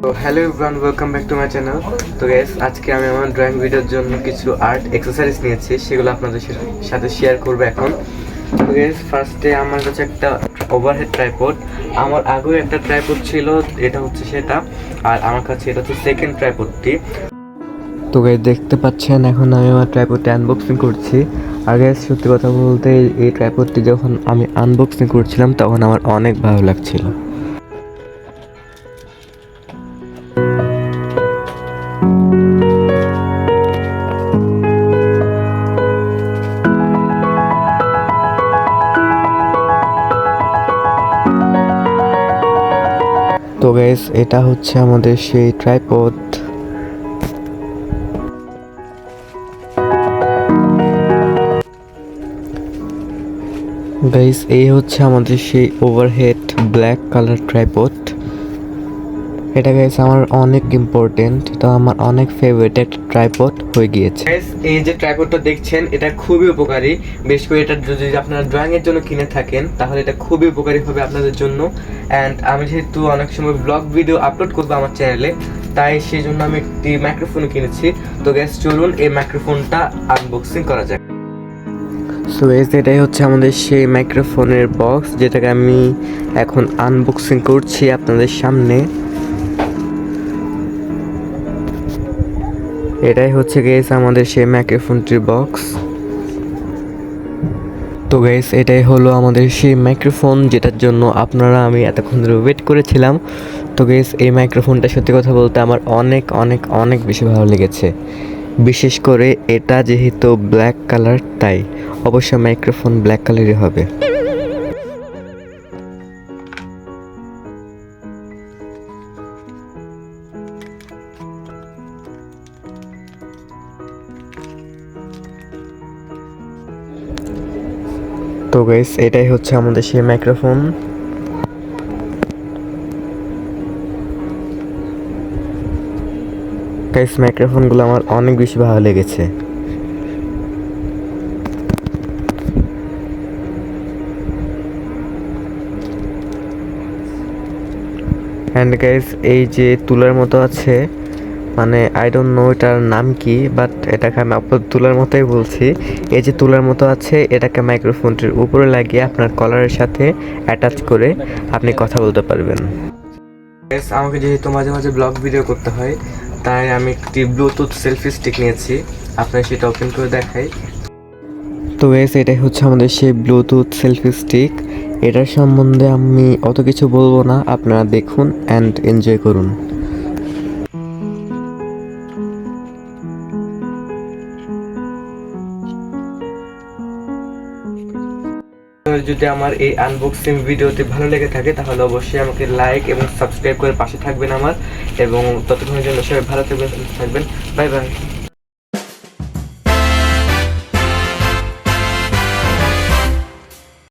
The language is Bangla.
তো hello everyone, welcome back to my channel. তো গাইস, আজকে আমি আমার ড্রয়িং ভিডিওর জন্য কিছু আর্ট এক্সারসাইজ নিয়েছি, সেগুলো আপনাদের সাথে শেয়ার করবো এখন। তো গাইস, ফার্স্টে আমার কাছে একটা ওভারহেড ট্রাইপড, আমার আগেও একটা ট্রাইপড ছিল, এটা হচ্ছে সেটা, আর আমার কাছে এটা হচ্ছে সেকেন্ড ট্রাইপডটি। তো গাইস, দেখতে পাচ্ছেন এখন আমি আমার ট্রাইপডটি আনবক্সিং করছি। আর গাইস, সত্যি কথা বলতে এই ট্রাইপডটি যখন আমি আনবক্সিং করছিলাম তখন আমার অনেক ভালো লাগছিল। তো গাইস, এটা হচ্ছে আমাদের সেই ট্রাইপড। গাইস, এই হচ্ছে আমাদের সেই ওভারহেড ব্ল্যাক কালার ট্রাইপড। এটা গাইস আমার অনেক ইম্পর্টেন্ট, এটা আমার অনেক ফেভারিট একটা ট্রাইপড হয়ে গিয়েছে। গাইস, এই যে ট্রাইপডটা দেখছেন এটা খুবই উপকারী, বেশ করে এটা যদি আপনারা ড্রয়িং এর জন্য কিনে থাকেন তাহলে এটা খুবই উপকারী হবে আপনাদের জন্য। অ্যান্ড আমি যেহেতু অনেক সময় ব্লগ ভিডিও আপলোড করবো আমার চ্যানেলে, তাই সেই জন্য আমি একটি মাইক্রোফোন কিনেছি। তো গাইস, চলুন এই মাইক্রোফোনটা আনবক্সিং করা যাক। সো গাইস, এটাই হচ্ছে আমাদের সেই মাইক্রোফোনের বক্স, যেটাকে আমি এখন আনবক্সিং করছি আপনাদের সামনে। এটাই হচ্ছে গাইস আমাদের সেই মাইক্রোফোনটির বক্স। তো গাইস, এটাই হলো আমাদের সেই মাইক্রোফোন যেটার জন্য আমি এতক্ষণ ধরে ওয়েট করেছিলাম। তো গাইস, এই মাইক্রোফোনটা সত্যি কথা বলতে আমার অনেক অনেক অনেক বেশি ভালো লেগেছে, বিশেষ করে এটা যেহেতু ব্ল্যাক কালার, তাই অবশ্যই মাইক্রোফোন ব্ল্যাক কালারই হবে। তো গাইস, এটাই হচ্ছে আমাদের সেই মাইক্রোফোন। গাইস, মাইক্রোফোনগুলো আমার অনেক বেশি ভালো লেগেছে। অ্যান্ড গাইস, এই যে তুলার মতো আছে, মানে আই ডোন্ট নো এটার নাম কি, বাট এটাকে আমি আপাতত তুলার মতোই বলছি। এই যে তুলার মতো আছে, এটাকে মাইক্রোফোনটির উপরে লাগিয়ে আপনার কলারের সাথে অ্যাটাচ করে আপনি কথা বলতে পারবেন। আমাকে যেহেতু মাঝে মাঝে ব্লগ ভিডিও করতে হয়, তাই আমি একটি ব্লুটুথ সেলফি স্টিক নিয়েছি, আপনার সেটা ওপেন করে দেখাই। তো গাইস, এটাই হচ্ছে আমাদের সেই ব্লুটুথ সেলফি স্টিক। এটার সম্বন্ধে আমি অত কিছু বলবো না, আপনারা দেখুন অ্যান্ড এনজয় করুন। যদি আমার এই আনবক্সিং ভিডিওটি ভালো লেগে থাকে তাহলে অবশ্যই আমাকে লাইক এবং সাবস্ক্রাইব করে পাশে থাকবেন আমার, এবং ততক্ষণের জন্য সবাই ভালো থাকবেন। Bye bye.